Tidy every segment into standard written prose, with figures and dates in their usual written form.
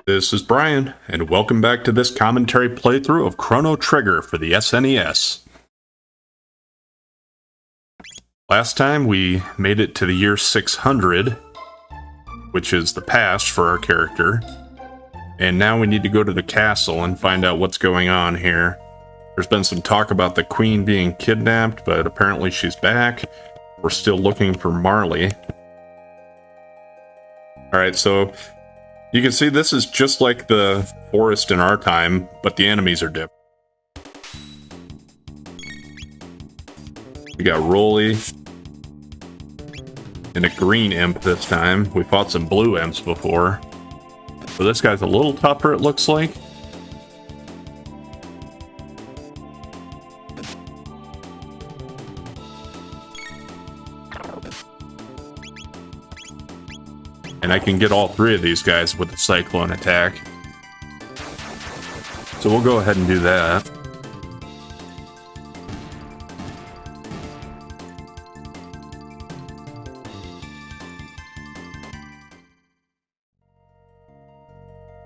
This is Brian, and welcome back to this commentary playthrough of Chrono Trigger for the SNES. Last time we made it to the year 600, which is the past for our character, and now we need to go to the castle and find out what's going on here. There's been some talk about the queen being kidnapped, but apparently she's back. We're still looking for Marley. Alright, so you can see this is just like the forest in our time, but the enemies are different. We got Rolly and a green imp this time. We fought some blue imps before. So this guy's a little tougher, it looks like. And I can get all three of these guys with the cyclone attack. So we'll go ahead and do that.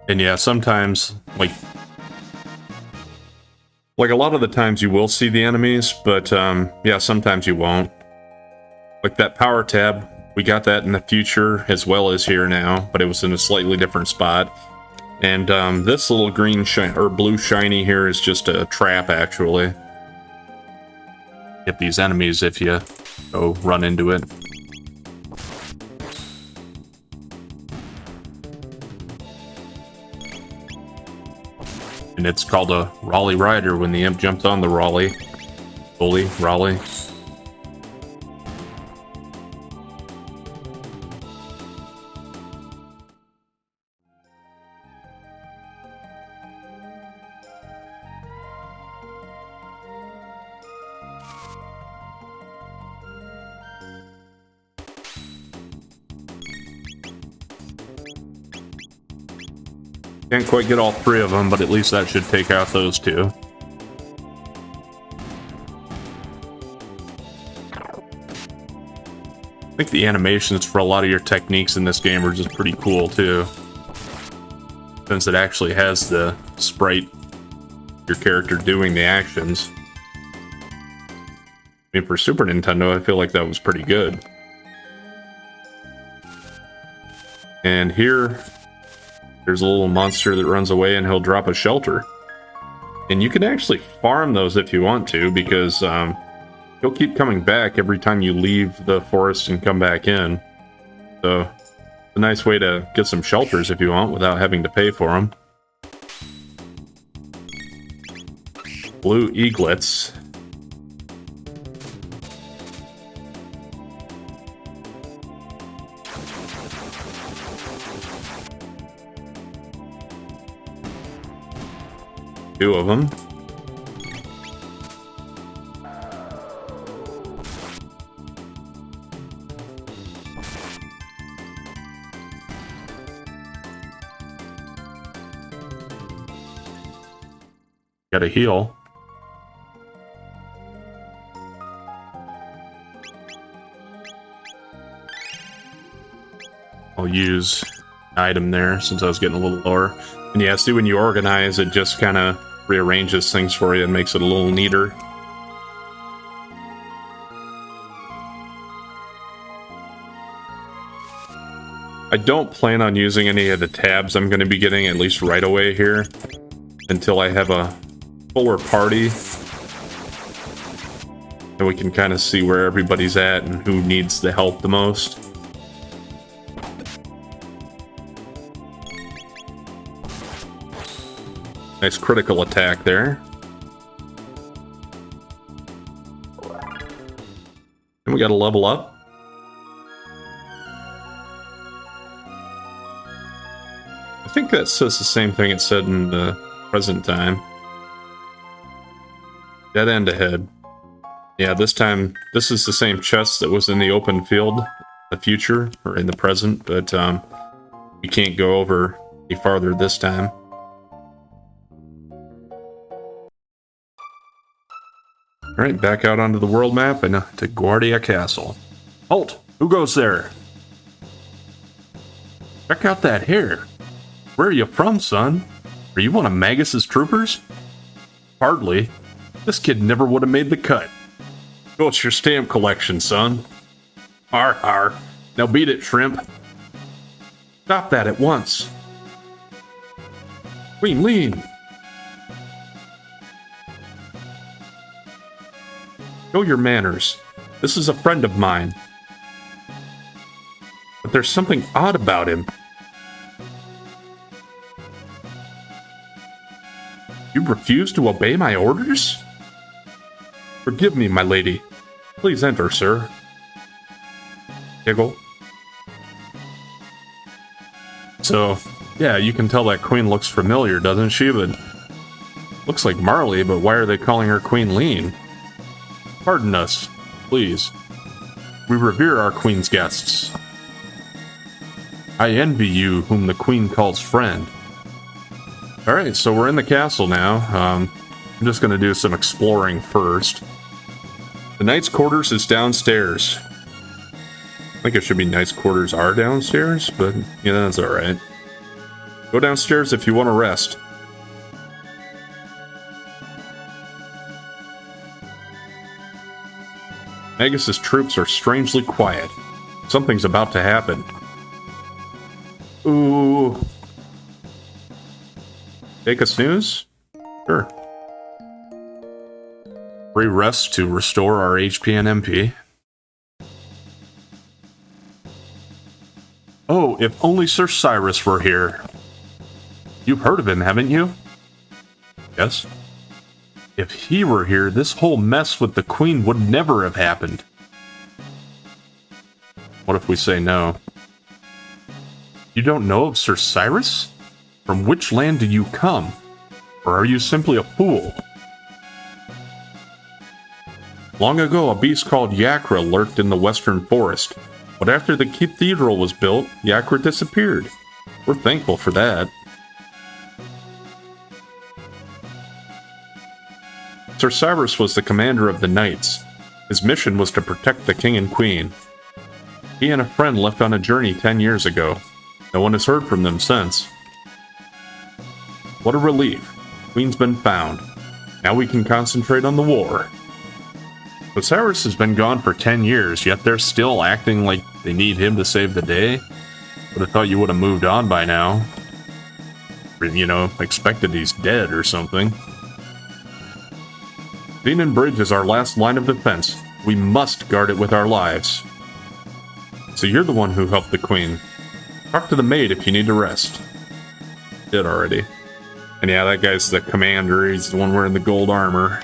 And yeah, sometimes, like a lot of the times you will see the enemies, but yeah, sometimes you won't. Like that power tab. We got that in the future as well as here now, but it was in a slightly different spot. And this little green or blue shiny here is just a trap, actually. Get these enemies if you go run into it. And it's called a Raleigh Rider when the imp jumps on the Raleigh. Raleigh. Can't quite get all three of them, but at least that should take out those two. I think the animations for a lot of your techniques in this game are just pretty cool, too. Since it actually has the sprite, your character doing the actions. I mean, for Super Nintendo, I feel like that was pretty good. And here, there's a little monster that runs away and he'll drop a shelter. And you can actually farm those if you want to, because he'll keep coming back every time you leave the forest and come back in. So, it's a nice way to get some shelters if you want without having to pay for them. Blue eaglets. Two of them. Got a heal. I'll use an item there since I was getting a little lower. And yeah, see, when you organize, it just kind of rearranges things for you and makes it a little neater. I don't plan on using any of the tabs I'm going to be getting, at least right away here, until I have a fuller party. And we can kind of see where everybody's at and who needs the help the most. Nice critical attack there. And we got to level up. I think that says the same thing it said in the present time. Dead end ahead. Yeah, this time, this is the same chest that was in the open field, the future, or in the present, but we can't go over any farther this time. Alright, back out onto the world map and to Guardia Castle. Halt! Who goes there? Check out that hair. Where are you from, son? Are you one of Magus's troopers? Hardly. This kid never would have made the cut. Go, it's your stamp collection, son. Har har. Now beat it, shrimp. Stop that at once. Queen Lean. Show your manners. This is a friend of mine. But there's something odd about him. You refuse to obey my orders? Forgive me, my lady. Please enter, sir. Giggle. So, yeah, you can tell that queen looks familiar, doesn't she? But looks like Marley, but why are they calling her Queen Lean? Pardon us, please. We revere our queen's guests. I envy you whom the queen calls friend. Alright, so we're in the castle now. I'm just going to do some exploring first. The knight's quarters is downstairs. I think it should be knight's quarters are downstairs, but yeah, that's alright. Go downstairs if you want to rest. Magus's troops are strangely quiet. Something's about to happen. Ooh. Take a snooze? Sure. Free rest to restore our HP and MP. Oh, if only Sir Cyrus were here. You've heard of him, haven't you? Yes. If he were here, this whole mess with the Queen would never have happened. What if we say no? You don't know of Sir Cyrus? From which land do you come? Or are you simply a fool? Long ago, a beast called Yakra lurked in the western forest, but after the cathedral was built, Yakra disappeared. We're thankful for that. Sir Cyrus was the commander of the knights. His mission was to protect the king and queen. He and a friend left on a journey 10 years ago. No one has heard from them since. What a relief. Queen's been found. Now we can concentrate on the war. But Cyrus has been gone for 10 years, yet they're still acting like they need him to save the day. Would have thought you would have moved on by now. Or, you know, expected he's dead or something. Venan Bridge is our last line of defense. We must guard it with our lives. So you're the one who helped the queen. Talk to the maid if you need to rest. Did already. And yeah, that guy's the commander. He's the one wearing the gold armor.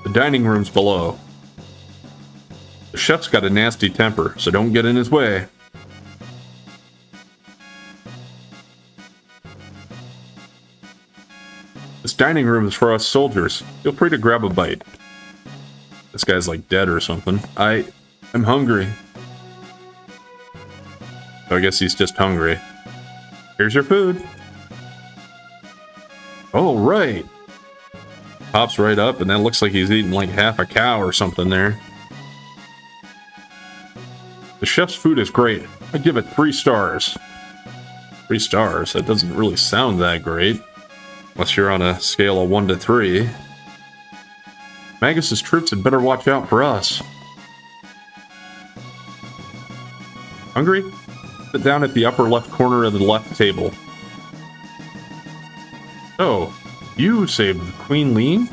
The dining room's below. The chef's got a nasty temper, so don't get in his way. This dining room is for us soldiers. Feel free to grab a bite. This guy's like dead or something. I'm hungry. So I guess he's just hungry. Here's your food. Oh, right. Pops right up, and that looks like he's eating like half a cow or something there. The chef's food is great. I'd give it 3 stars. 3 stars? That doesn't really sound that great. Unless you're on a scale of 1 to 3. Magus's troops had better watch out for us. Hungry? Sit down at the upper left corner of the left table. Oh, you saved Queen Lean?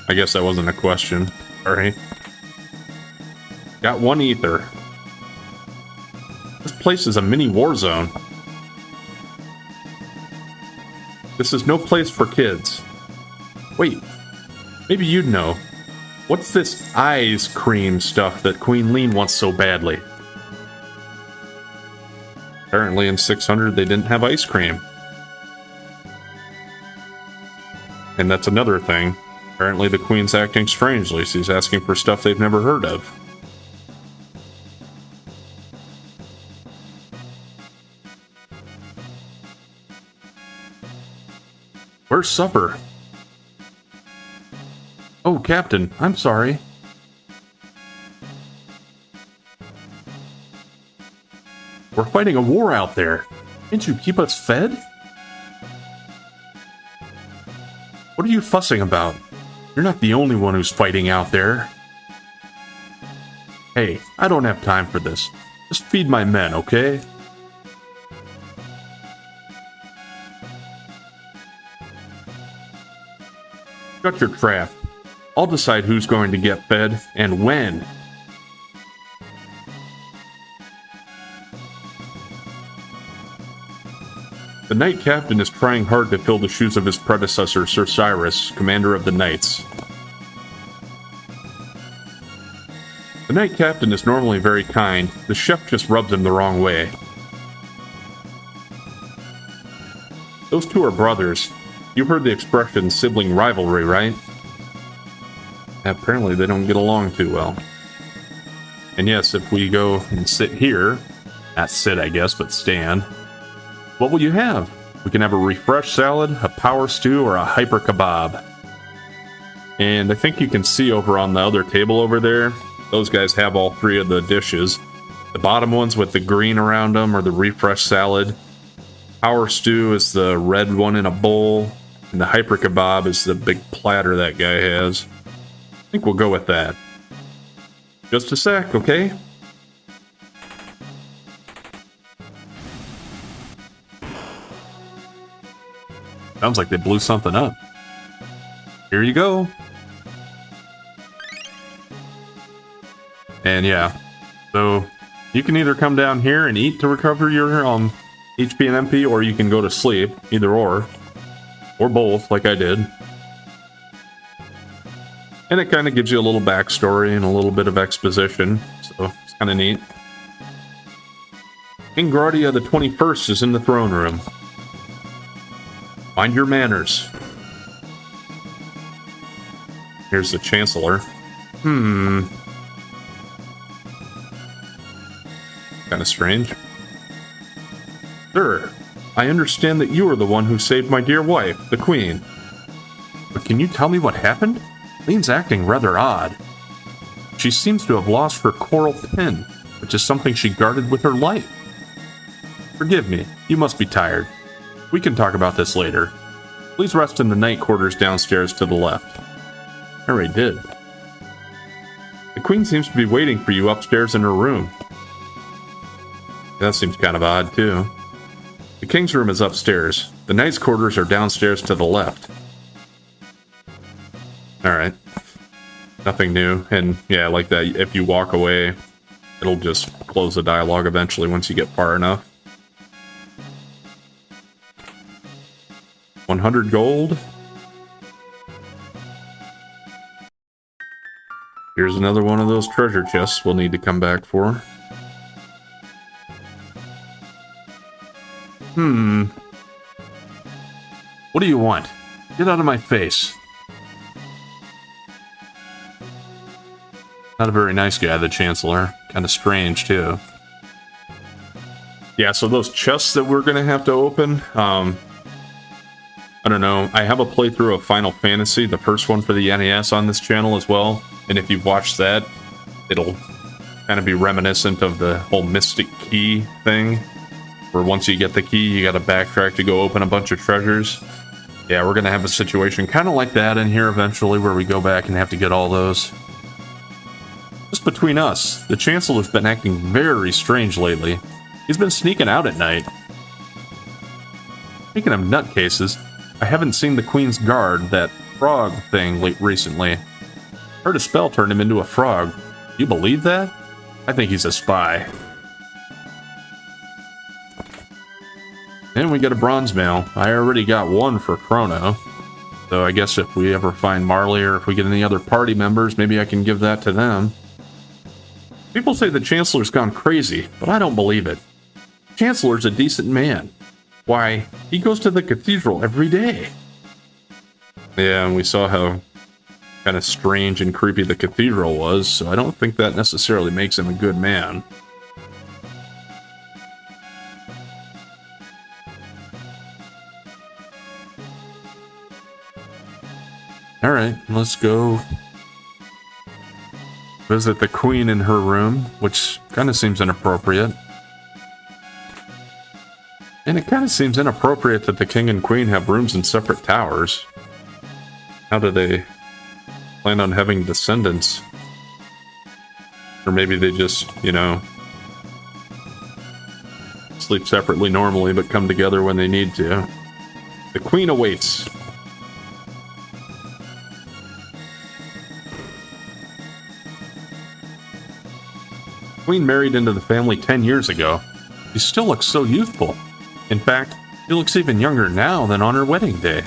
I guess that wasn't a question. Sorry. Got 1 ether. This place is a mini war zone. This is no place for kids. Wait, maybe you'd know. What's this ice cream stuff that Queen Lean wants so badly? Apparently in 600 they didn't have ice cream. And that's another thing. Apparently the Queen's acting strangely. She's asking for stuff they've never heard of. Where's supper? Oh, Captain, I'm sorry. We're fighting a war out there. Can't you keep us fed? What are you fussing about? You're not the only one who's fighting out there. Hey, I don't have time for this. Just feed my men, okay? Shut your trap. I'll decide who's going to get fed and when. The Knight Captain is trying hard to fill the shoes of his predecessor, Sir Cyrus, commander of the Knights. The Knight Captain is normally very kind. The chef just rubs him the wrong way. Those two are brothers. You've heard the expression sibling rivalry, right? Apparently they don't get along too well. And yes, if we go and sit here, not sit I guess, but stand, what will you have? We can have a refresh salad, a power stew, or a hyper kebab. And I think you can see over on the other table over there, those guys have all three of the dishes. The bottom ones with the green around them are the refresh salad. Power stew is the red one in a bowl. And the hyper kebab is the big platter that guy has. I think we'll go with that. Just a sec, okay? Sounds like they blew something up. Here you go. And yeah, so you can either come down here and eat to recover your HP and MP, or you can go to sleep, either or both, like I did. And it kind of gives you a little backstory and a little bit of exposition, so it's kind of neat. King Gradia the 21st is in the throne room. Mind your manners. Here's the Chancellor. Kind of strange. Sir, I understand that you are the one who saved my dear wife, the Queen. But can you tell me what happened? Lean's acting rather odd. She seems to have lost her coral pin, which is something she guarded with her life. Forgive me, you must be tired. We can talk about this later. Please rest in the night quarters downstairs to the left. I already did. The Queen seems to be waiting for you upstairs in her room. That seems kind of odd, too. The King's room is upstairs. The Knight's quarters are downstairs to the left. Alright. Nothing new. And yeah, like that, if you walk away, it'll just close the dialogue eventually once you get far enough. 100 gold. Here's another one of those treasure chests we'll need to come back for. What do you want? Get out of my face. Not a very nice guy, the Chancellor. Kind of strange, too. Yeah, so those chests that we're going to have to open, I don't know. I have a playthrough of Final Fantasy, the first one for the NES, on this channel as well. And if you've watched that, it'll kind of be reminiscent of the whole Mystic Key thing, where once you get the key, you gotta backtrack to go open a bunch of treasures. Yeah, we're gonna have a situation kind of like that in here eventually, where we go back and have to get all those. Just between us, the Chancellor's been acting very strange lately. He's been sneaking out at night. Speaking of nutcases, I haven't seen the Queen's Guard, that frog thing, recently. Heard a spell turned him into a frog. You believe that? I think he's a spy. And we get a bronze mail. I already got one for Chrono. So I guess if we ever find Marley, or if we get any other party members, maybe I can give that to them. People say the Chancellor's gone crazy, but I don't believe it. Chancellor's a decent man. Why, he goes to the cathedral every day. Yeah, and we saw how kind of strange and creepy the cathedral was, so I don't think that necessarily makes him a good man. Alright, let's go visit the queen in her room, which kind of seems inappropriate. And it kind of seems inappropriate that the king and queen have rooms in separate towers. How do they plan on having descendants? Or maybe they just, you know, sleep separately normally, but come together when they need to. The queen awaits. Queen married into the family 10 years ago. She still looks so youthful. In fact, she looks even younger now than on her wedding day.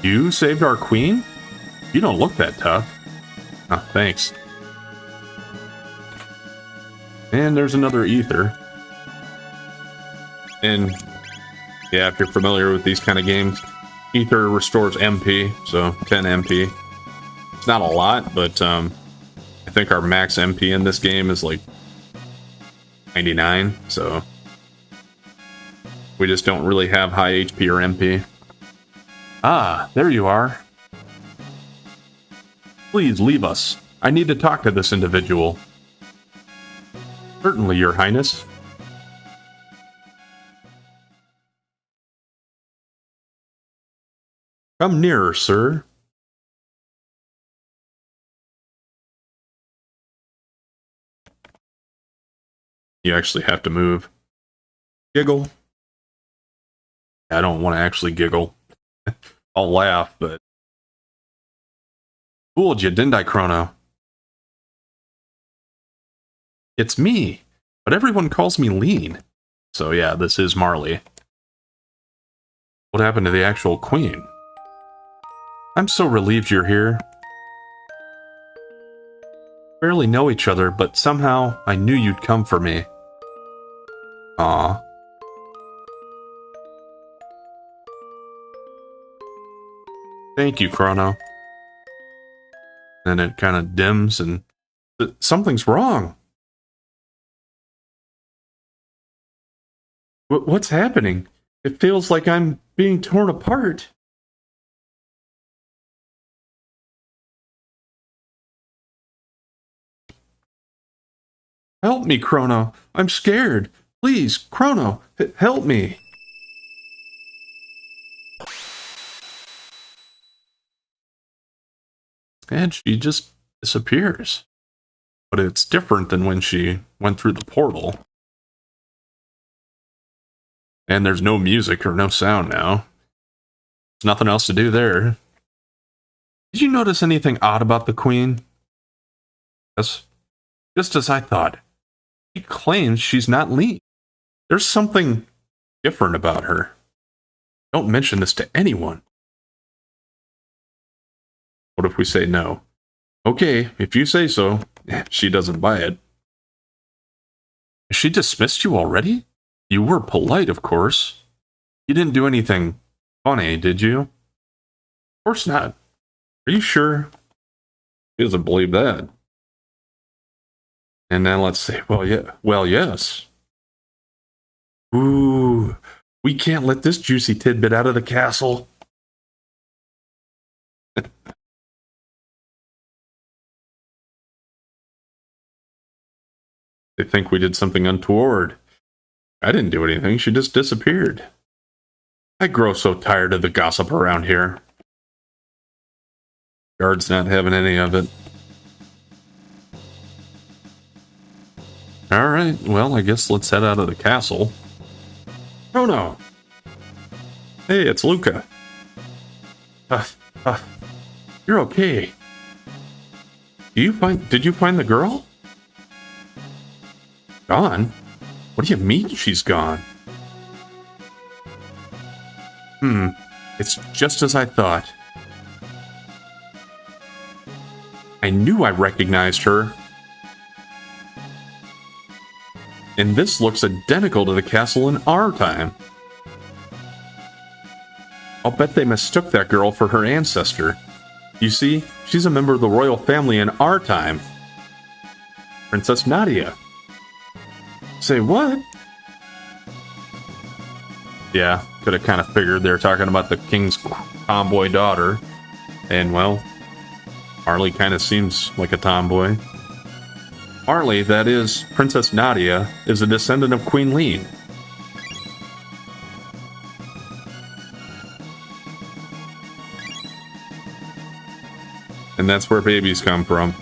You saved our queen? You don't look that tough. Oh, thanks. And there's another ether. And yeah, if you're familiar with these kind of games, ether restores MP, so 10 MP. It's not a lot, but I think our max MP in this game is like 99, so we just don't really have high HP or MP. Ah, there you are. Please leave us. I need to talk to this individual. Certainly, Your Highness. Come nearer, sir. You actually have to move. Giggle. I don't want to actually giggle. I'll laugh, but... Fooled you, didn't I, Chrono? It's me, but everyone calls me Lean. So yeah, this is Marley. What happened to the actual queen? I'm so relieved you're here. Barely know each other, but somehow I knew you'd come for me. Aw. Thank you, Chrono. Then it kind of dims and... Something's wrong. What's happening? It feels like I'm being torn apart. Help me, Chrono. I'm scared. Please, Chrono, help me. And she just disappears. But it's different than when she went through the portal. And there's no music or no sound now. There's nothing else to do there. Did you notice anything odd about the queen? Yes, just as I thought. She claims she's not Lee. There's something different about her. Don't mention this to anyone. What if we say no? Okay, if you say so. She doesn't buy it. She dismissed you already? You were polite, of course. You didn't do anything funny, did you? Of course not. Are you sure? She doesn't believe that. And then let's say, well, yeah, well, yes. Ooh, we can't let this juicy tidbit out of the castle. They think we did something untoward. I didn't do anything, she just disappeared. I grow so tired of the gossip around here. Guard's not having any of it. Alright, well, I guess let's head out of the castle. Chrono! Hey, it's Luca. You're okay. Did you find the girl? Gone? What do you mean she's gone? It's just as I thought. I knew I recognized her. And this looks identical to the castle in our time. I'll bet they mistook that girl for her ancestor. You see, she's a member of the royal family in our time. Princess Nadia. Say what? Yeah, could have kind of figured they're talking about the king's tomboy daughter. And, well, Marley kind of seems like a tomboy. Marley, that is Princess Nadia, is a descendant of Queen Leene. And that's where babies come from.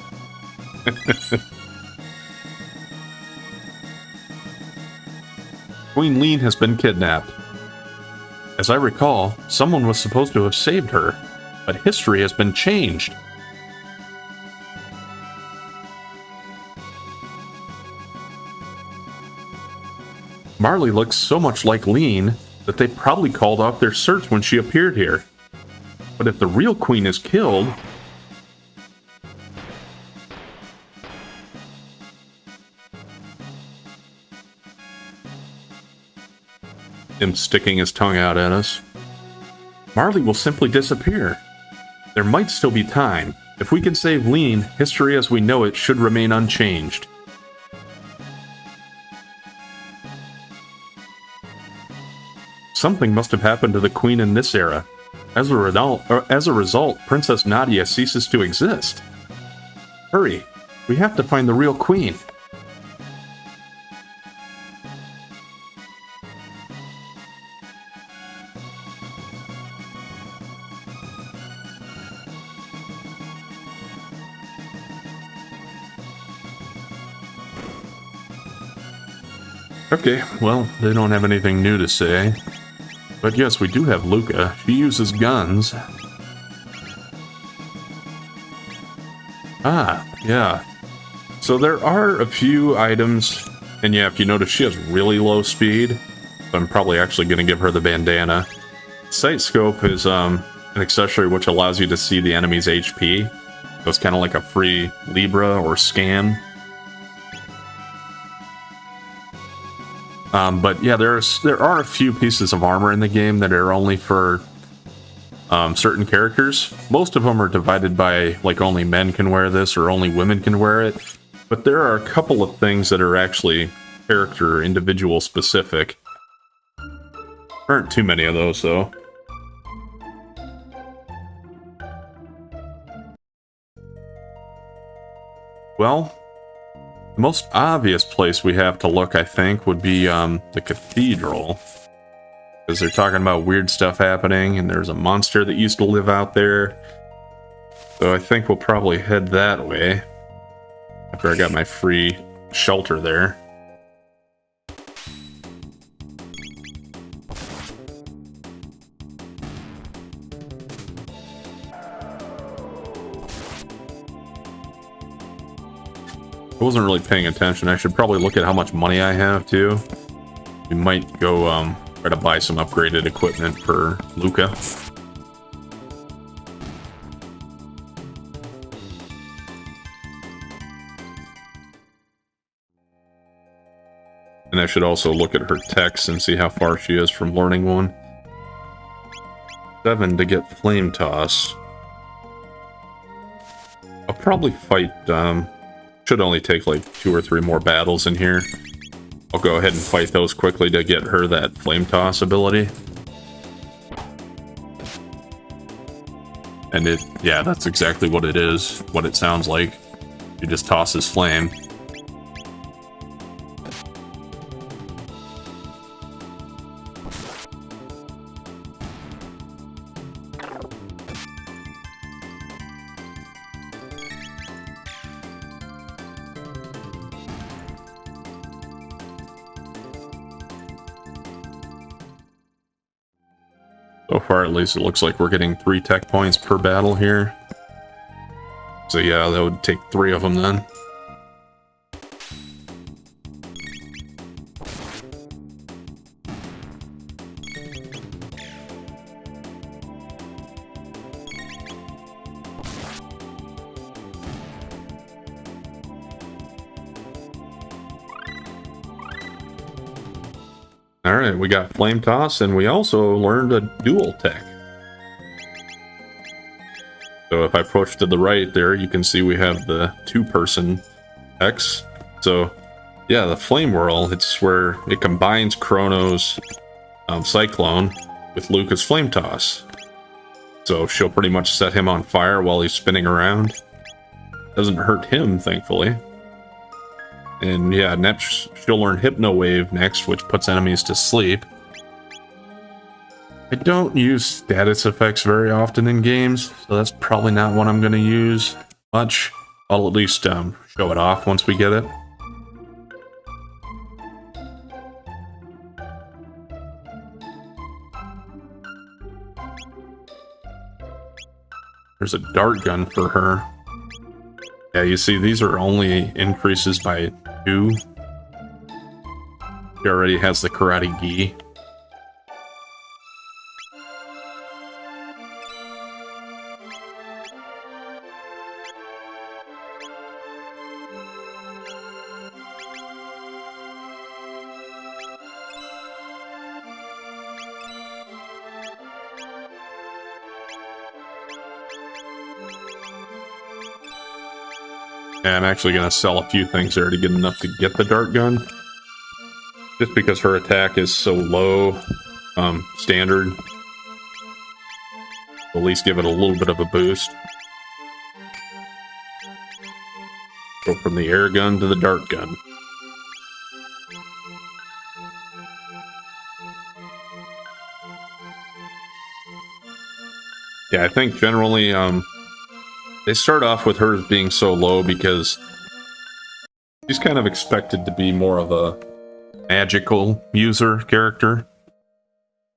Queen Leene has been kidnapped. As I recall, someone was supposed to have saved her, but history has been changed. Marley looks so much like Leene that they probably called off their search when she appeared here. But if the real queen is killed... Him sticking his tongue out at us. Marley will simply disappear. There might still be time. If we can save Leene, history as we know it should remain unchanged. Something must have happened to the queen in this era. As a result, Princess Nadia ceases to exist. Hurry, we have to find the real queen. Okay, well, they don't have anything new to say. But yes, we do have Luca. She uses guns. Ah, yeah. So there are a few items, and yeah, if you notice, she has really low speed. So I'm probably actually going to give her the bandana. Sight Scope is an accessory which allows you to see the enemy's HP. So it's kind of like a free Libra or scan. But yeah, there are a few pieces of armor in the game that are only for certain characters. Most of them are divided by, like, only men can wear this or only women can wear it. But there are a couple of things that are actually character individual specific. There aren't too many of those, though. Well, the most obvious place we have to look, I think, would be the cathedral. Because they're talking about weird stuff happening, and there's a monster that used to live out there. So I think we'll probably head that way. After I got my free shelter there. I wasn't really paying attention. I should probably look at how much money I have, too. We might go try to buy some upgraded equipment for Luca. And I should also look at her techs and see how far she is from learning one. 7 to get Flame Toss. I'll probably fight... should only take like 2 or 3 more battles in here. I'll go ahead and fight those quickly to get her that Flame Toss ability. And yeah, that's exactly what it is, what it sounds like. He just tosses flame. So far, at least, it looks like we're getting 3 tech points per battle here. So yeah, that would take 3 of them then. Alright, we got Flame Toss, and we also learned a dual tech. So if I push to the right there, you can see we have the 2-person X. So, yeah, the Flame Whirl, it's where it combines Chrono's Cyclone with Lucas Flame Toss. So she'll pretty much set him on fire while he's spinning around. Doesn't hurt him, thankfully. And yeah, next she'll learn Hypno Wave next, which puts enemies to sleep. I don't use status effects very often in games, so that's probably not what I'm going to use much. I'll at least show it off once we get it. There's a dart gun for her. Yeah, you see, these are only increases by 2. She already has the Karate Gi. I'm actually going to sell a few things there to get enough to get the dart gun. Just because her attack is so low, standard. At least give it a little bit of a boost. Go from the air gun to the dart gun. Yeah, I think generally, they start off with her being so low because she's kind of expected to be more of a magical user character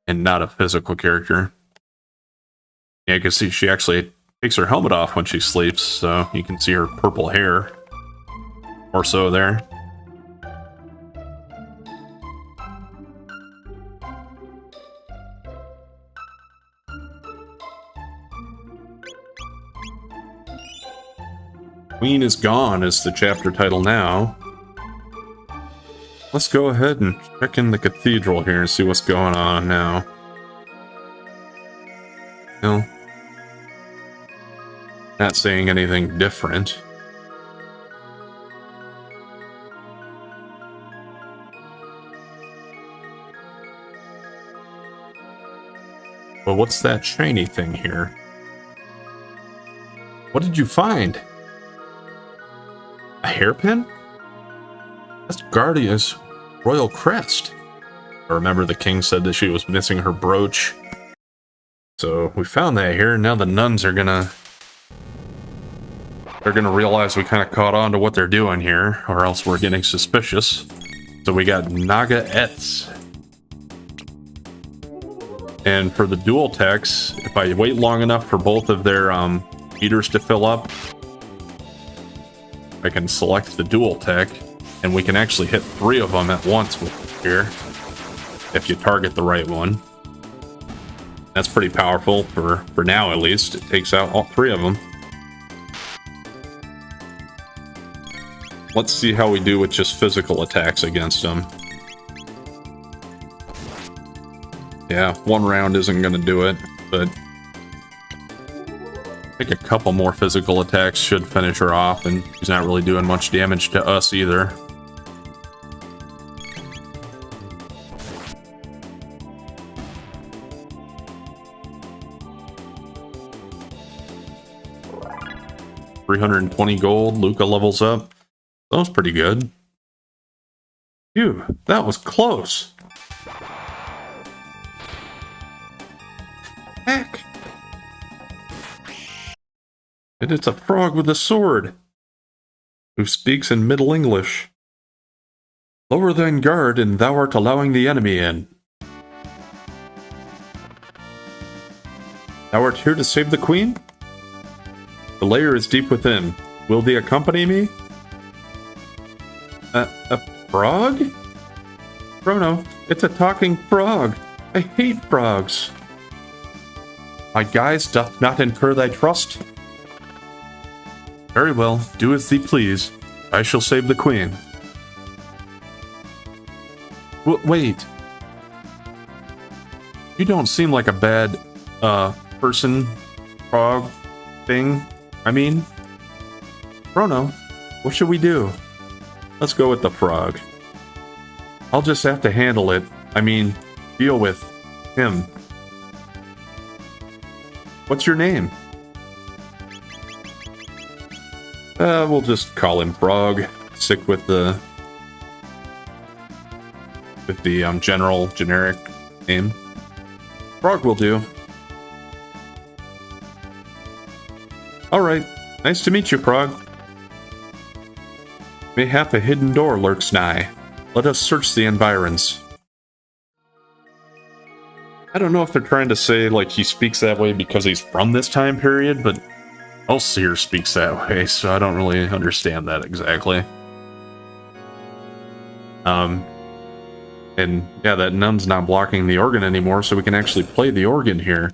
and not a physical character. Yeah, you can see she actually takes her helmet off when she sleeps, so you can see her purple hair or so there. Queen is Gone is the chapter title now. Let's go ahead and check in the cathedral here and see what's going on now. No. Not saying anything different. Well, what's that shiny thing here? What did you find? A hairpin? That's Guardia's royal crest. I remember the king said that she was missing her brooch. So we found that here, and now the nuns are gonna... They're gonna realize we kind of caught on to what they're doing here, or else we're getting suspicious. So we got Naga Ets. And for the dual techs, if I wait long enough for both of their meters to fill up, I can select the dual tech, and we can actually hit 3 of them at once with here, if you target the right one. That's pretty powerful for now, at least. It takes out all 3 of them. Let's see how we do with just physical attacks against them. Yeah, 1 round isn't going to do it, but I think a couple more physical attacks should finish her off, and she's not really doing much damage to us either. $320 gold, Luca levels up. That was pretty good. Phew, that was close. Heck. And it's a frog with a sword, who speaks in Middle English. Lower thine guard, and thou art allowing the enemy in. Thou art here to save the queen? The lair is deep within. Will thee accompany me? A frog? Chrono, it's a talking frog. I hate frogs. My guise doth not incur thy trust. Very well, do as thee please. I shall save the queen. Wait. You don't seem like a bad, person, frog, thing. I mean, Chrono, what should we do? Let's go with the frog. I'll just have to handle it. I mean, deal with him. What's your name? We'll just call him Frog. Stick with the general generic name. Frog will do. Alright, nice to meet you, Frog. Mayhap a hidden door lurks nigh. Let us search the environs. I don't know if they're trying to say, like, he speaks that way because he's from this time period, but Elseer speaks that way, so I don't really understand that exactly. And yeah, that nun's not blocking the organ anymore, so we can actually play the organ here.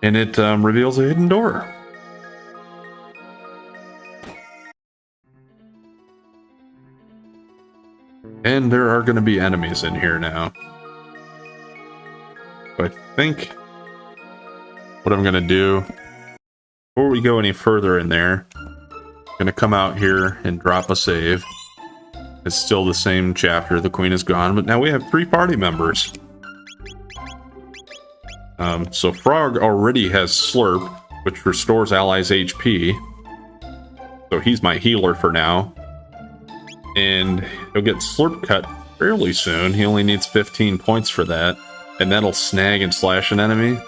And it reveals a hidden door. And there are going to be enemies in here now. So I think what I'm going to do, before we go any further in there, I'm going to come out here and drop a save. It's still the same chapter, the queen is gone, but now we have 3 party members. So Frog already has Slurp, which restores allies' HP. So he's my healer for now. And he'll get Slurp cut fairly soon. He only needs 15 points for that. And that'll snag and slash an enemy.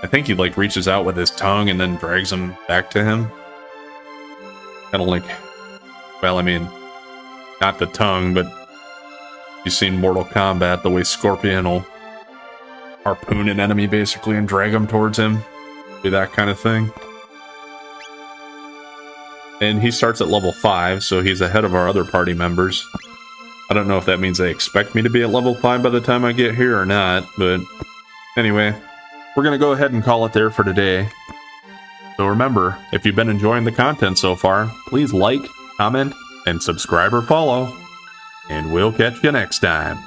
I think he like reaches out with his tongue and then drags him back to him. Kind of like, well, I mean, not the tongue, but you've seen Mortal Kombat, the way Scorpion will harpoon an enemy basically and drag him towards him. Do that kind of thing. And he starts at level 5, so he's ahead of our other party members. I don't know if that means they expect me to be at level 5 by the time I get here or not, but anyway, we're going to go ahead and call it there for today. So remember, if you've been enjoying the content so far, please like, comment, and subscribe or follow, and we'll catch you next time.